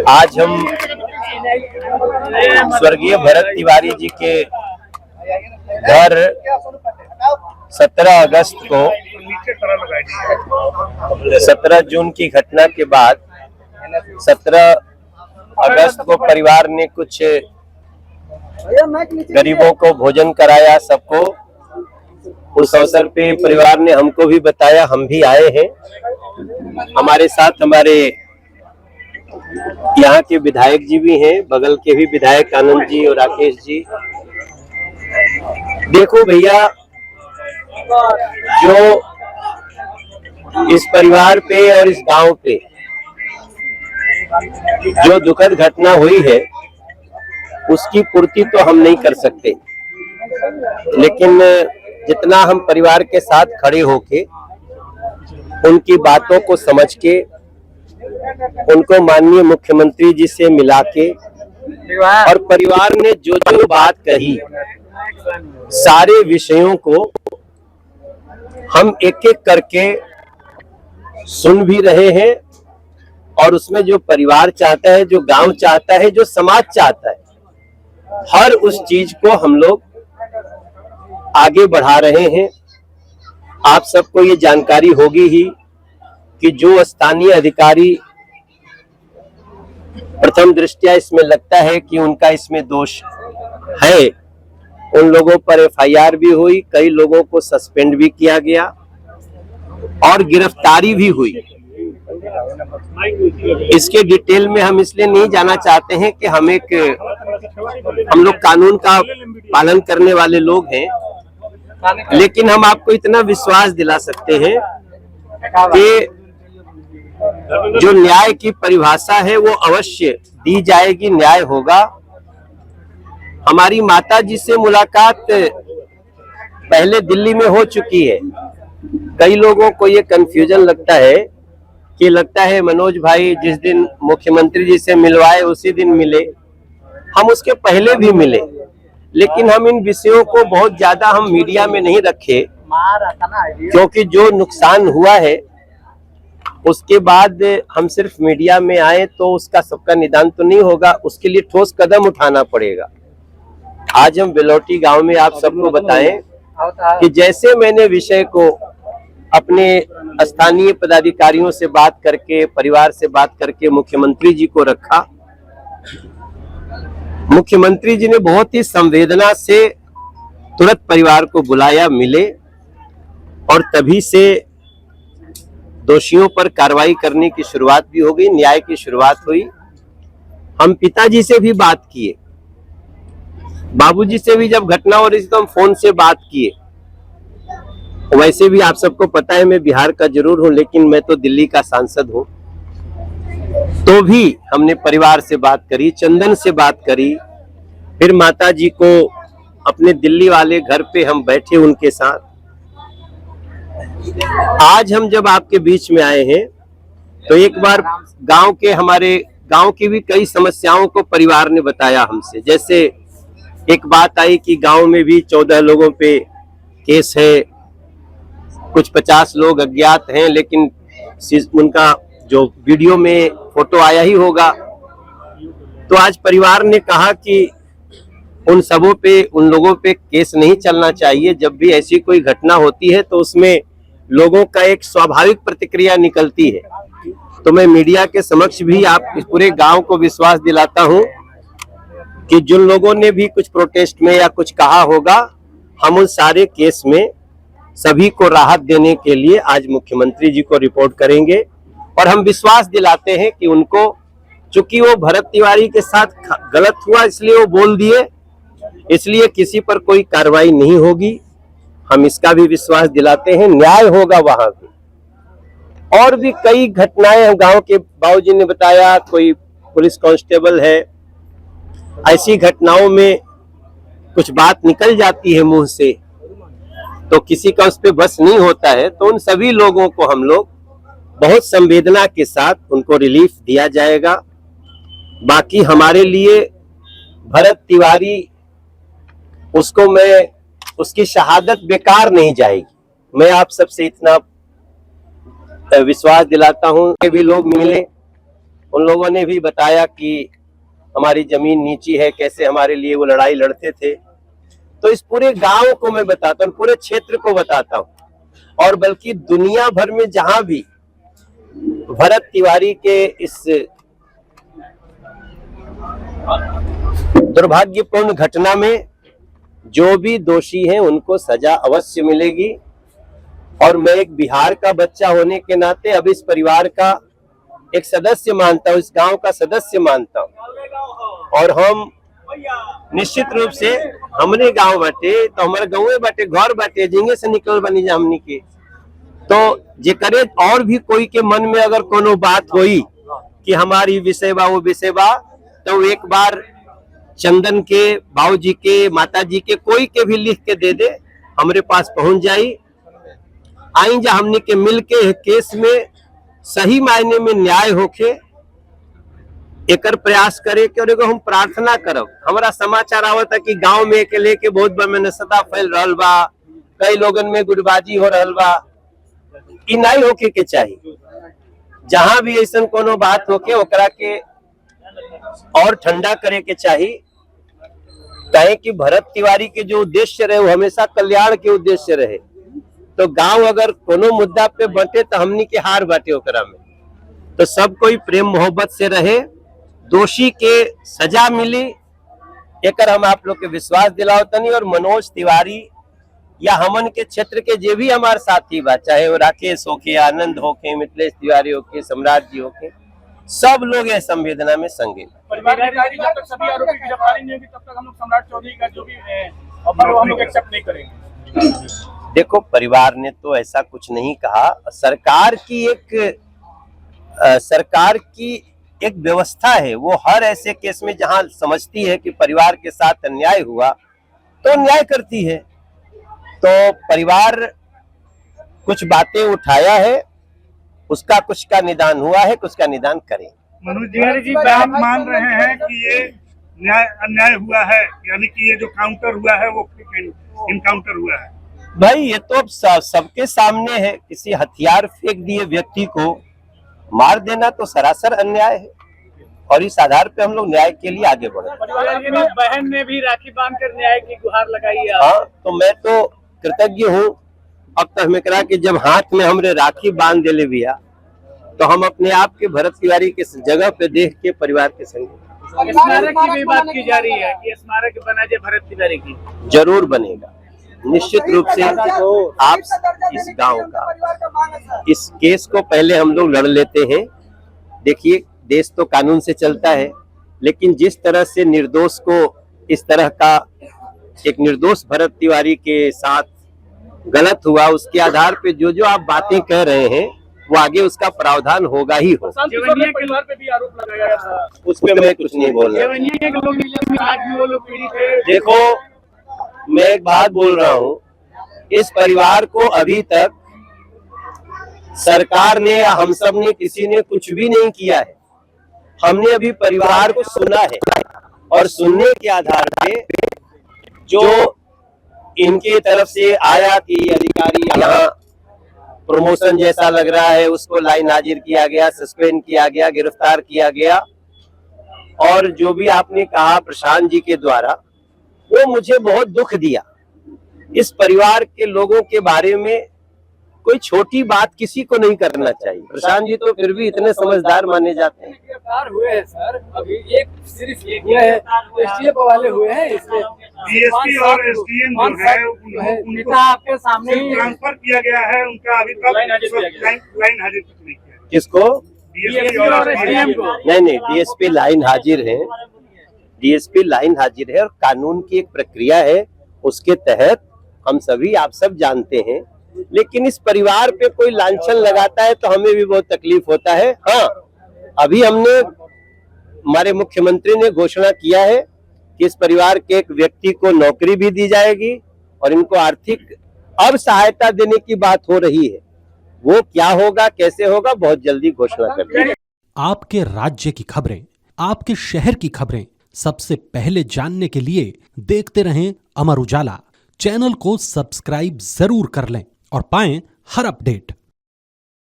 आज हम स्वर्गीय भरत तिवारी जी के घर 17 अगस्त को 17 जून की घटना के बाद 17 अगस्त को परिवार ने कुछ गरीबों को भोजन कराया। सबको उस अवसर पे परिवार ने हमको भी बताया, हम भी आए हैं। हमारे साथ हमारे यहाँ के विधायक जी भी हैं, बगल के भी विधायक आनंद जी और राकेश जी। देखो भैया, जो इस परिवार पे और इस गांव पे जो दुखद घटना हुई है उसकी पूर्ति तो हम नहीं कर सकते, लेकिन जितना हम परिवार के साथ खड़े होके उनकी बातों को समझ के उनको माननीय मुख्यमंत्री जी से मिला के और परिवार ने जो जो बात कही सारे विषयों को हम एक एक करके सुन भी रहे हैं। और उसमें जो परिवार चाहता है, जो गांव चाहता है, जो समाज चाहता है, हर उस चीज को हम लोग आगे बढ़ा रहे हैं। आप सबको ये जानकारी होगी ही कि जो स्थानीय अधिकारी प्रथम दृष्टया इसमें लगता है कि उनका इसमें दोष है, उन लोगों पर एफआईआर भी हुई, कई लोगों को सस्पेंड भी किया गया और गिरफ्तारी भी हुई। इसके डिटेल में हम इसलिए नहीं जाना चाहते हैं कि हम लोग कानून का पालन करने वाले लोग हैं, लेकिन हम आपको इतना विश्वास दिला सकते हैं कि जो न्याय की परिभाषा है वो अवश्य दी जाएगी, न्याय होगा। हमारी माता जी से मुलाकात पहले दिल्ली में हो चुकी है। कई लोगों को ये कंफ्यूजन लगता है मनोज भाई जिस दिन मुख्यमंत्री जी से मिलवाए उसी दिन मिले। हम उसके पहले भी मिले, लेकिन हम इन विषयों को बहुत ज्यादा हम मीडिया में नहीं रखे, क्योंकि जो नुकसान हुआ है उसके बाद हम सिर्फ मीडिया में आए तो उसका सबका निदान तो नहीं होगा, उसके लिए ठोस कदम उठाना पड़ेगा। आज हम बिलौटी गांव में आप सबको बताएं कि जैसे मैंने विषय को अपने स्थानीय पदाधिकारियों से बात करके, परिवार से बात करके मुख्यमंत्री जी को रखा, मुख्यमंत्री जी ने बहुत ही संवेदना से तुरंत परिवार को बुलाया, मिले और तभी से दोषियों पर कार्रवाई करने की शुरुआत भी हो गई, न्याय की शुरुआत हुई। हम पिताजी से भी बात किए, बाबूजी से भी जब घटना हो रही थी तो हम फोन से बात किए। वैसे भी आप सबको पता है मैं बिहार का जरूर हूं, लेकिन मैं तो दिल्ली का सांसद हूं। तो भी हमने परिवार से बात करी, चंदन से बात करी, फिर माता जी को अपने दिल्ली वाले घर पे हम बैठे उनके साथ। आज हम जब आपके बीच में आए हैं तो एक बार हमारे गांव की भी कई समस्याओं को परिवार ने बताया हमसे। जैसे एक बात आई कि गांव में भी 14 लोगों पे केस है, कुछ 50 लोग अज्ञात हैं, लेकिन उनका जो वीडियो में फोटो आया ही होगा। तो आज परिवार ने कहा कि उन लोगों पे केस नहीं चलना चाहिए। जब भी ऐसी कोई घटना होती है तो उसमें लोगों का एक स्वाभाविक प्रतिक्रिया निकलती है। तो मैं मीडिया के समक्ष भी आप पूरे गांव को विश्वास दिलाता हूं कि जिन लोगों ने भी कुछ प्रोटेस्ट में या कुछ कहा होगा, हम उन सारे केस में सभी को राहत देने के लिए आज मुख्यमंत्री जी को रिपोर्ट करेंगे। और हम विश्वास दिलाते हैं कि उनको, चूंकि वो भरत तिवारी के साथ गलत हुआ इसलिए वो बोल दिए, इसलिए किसी पर कोई कार्रवाई नहीं होगी। हम इसका भी विश्वास दिलाते हैं, न्याय होगा वहां भी। और भी कई घटनाएं गांव के बाबूजी ने बताया, कोई पुलिस कांस्टेबल है, ऐसी घटनाओं में कुछ बात निकल जाती है मुंह से तो किसी का उस पर बस नहीं होता है। तो उन सभी लोगों को हम लोग बहुत संवेदना के साथ उनको रिलीफ दिया जाएगा। बाकी हमारे लिए भरत तिवारी, उसकी शहादत बेकार नहीं जाएगी। मैं आप सबसे इतना विश्वास दिलाता हूं कि भी लोग मिले उन लोगों ने भी बताया कि हमारी जमीन नीची है, कैसे हमारे लिए वो लड़ाई लड़ते थे। तो इस पूरे गांव को मैं बताता हूँ, पूरे क्षेत्र को बताता हूँ, और बल्कि दुनिया भर में जहां भी भरत तिवारी के इस दुर्भाग्यपूर्ण घटना में जो भी दोषी हैं उनको सजा अवश्य मिलेगी। और मैं एक बिहार का बच्चा होने के नाते अब इस परिवार का एक सदस्य मानता हूँ, इस गांव का सदस्य मानता हूँ। और हम निश्चित रूप से हमने गांव बाटे तो हमारे गाँव बाटे, घर बाटे, जिंगे से निकल बनी जा हमनी के। तो जे करे और भी कोई के मन में अगर कोनो बात हुई कि हमारी विषय बा वो विषय बा, तो एक बार चंदन के, बाबूजी के, माताजी के, कोई के भी लिख के दे दे, हमरे पास पहुंच जाई। आई जा हमने के मिल के केस में सही मायने में न्याय होके एकर प्रयास करे के। और एगो हम प्रार्थना करब, हमारा समाचार आवता कि गांव में एक लेके बहुत बड़ा सदा फैल रहल बा, कई लोगन में गुटबाजी हो रहल बा। ई नहीं होके के चाहिए। जहां भी ऐसा कोनो बात होके ओकरा के और ठंडा करे के चाहिए। कहे कि भरत तिवारी के जो उद्देश्य रहे वो हमेशा कल्याण के उद्देश्य रहे। तो गांव अगर कोनो मुद्दा पे बंटे तो हमनी के हार बाटे ओकरा में। तो सब कोई प्रेम मोहब्बत से रहे, दोषी के सजा मिली, एकर हम आप लोग के विश्वास दिलाओ तनी। और मनोज तिवारी या हमन के क्षेत्र के जे भी हमारे साथी बा, चाहे वो राकेश होके, आनंद होके, मिथिलेश तिवारी होके, सम्राट जी होके, सब लोग ये संवेदना में संगे। परिवार जब तक सभी आरोपी की गिरफ्तारी नहीं होगी तब तक हम लोग सम्राट चौधरी का जो भी ऑफर वो हम लोग एक्सेप्ट नहीं करेंगे। देखो, परिवार ने तो ऐसा कुछ नहीं कहा। सरकार की एक व्यवस्था है, वो हर ऐसे केस में जहां समझती है कि परिवार के साथ अन्याय हुआ तो न्याय करती है। तो परिवार कुछ बातें उठाया है, उसका कुछ का निदान हुआ है, कुछ का निदान करें। मनोज तिवारी जी आप मान रहे हैं कि ये अन्याय हुआ है, यानी कि ये जो काउंटर हुआ है वो इनकाउंटर हुआ है? भाई ये तो सबके सामने है। किसी हथियार फेंक दिए व्यक्ति को मार देना तो सरासर अन्याय है, और इस आधार पे हम लोग न्याय के लिए आगे बढ़े। बहन ने भी राखी बांधकर न्याय की गुहार लगाई है। हाँ, तो मैं तो कृतज्ञ हूँ। अब तक हमें करा कि जब हाथ में हमरे राखी बांध देले बिया तो हम अपने आप के भरत तिवारी के जगह पे देख के परिवार के संग। स्मारक की भी बात की जा रही है कि स्मारक बना जाए भरत तिवारी की। जरूर बनेगा, निश्चित रूप से। आप इस गांव का इस केस को पहले हम लोग लड़ लेते हैं। देखिए, देश तो कानून से चलता है, लेकिन जिस तरह से निर्दोष को इस तरह का एक निर्दोष भरत तिवारी के साथ गलत हुआ, उसके आधार पे जो जो आप बातें कह रहे हैं वो आगे उसका प्रावधान होगा ही हो। परिवार पे भी आरोप लगाया गया था, उस पे मैं कुछ नहीं बोल रहा। देखो, मैं एक बात बोल रहा हूँ, इस परिवार को अभी तक सरकार ने या हम सब ने, किसी ने कुछ भी नहीं किया है। हमने अभी परिवार को सुना है, और सुनने के आधार पे जो इनके तरफ से आया कि अधिकारी यहाँ प्रमोशन जैसा लग रहा है, उसको लाइन हाजिर किया गया, सस्पेंड किया गया, गिरफ्तार किया गया। और जो भी आपने कहा प्रशांत जी के द्वारा, वो मुझे बहुत दुख दिया। इस परिवार के लोगों के बारे में कोई छोटी बात किसी को नहीं करना चाहिए। प्रशांत जी तो फिर भी इतने समझदार माने जाते हैं। गिरफ्तार हुए हैं सर, अभी एक सिर्फ एक हुआ है, एसटीएफ वाले हुए हैं, इसमें डीएसपी और एसडीएम जो है उनको आपके सामने ट्रांसफर किया गया है। उनका अभी तक लाइन हाजिर तक नहीं किया। किसको? डीएसपी और एसडीएम को। नहीं, डीएसपी लाइन हाजिर है। डीएसपी लाइन हाजिर है, और कानून की एक प्रक्रिया है, उसके तहत हम सभी, आप सब जानते हैं। लेकिन इस परिवार पे कोई लांछन लगाता है तो हमें भी बहुत तकलीफ होता है। हाँ, अभी हमारे मुख्यमंत्री ने घोषणा किया है कि इस परिवार के एक व्यक्ति को नौकरी भी दी जाएगी, और इनको आर्थिक अब सहायता देने की बात हो रही है। वो क्या होगा, कैसे होगा, बहुत जल्दी घोषणा कर देंगे। आपके राज्य की खबरें, आपके शहर की खबरें सबसे पहले जानने के लिए देखते रहें अमर उजाला। चैनल को सब्सक्राइब जरूर कर लें और पाएं हर अपडेट।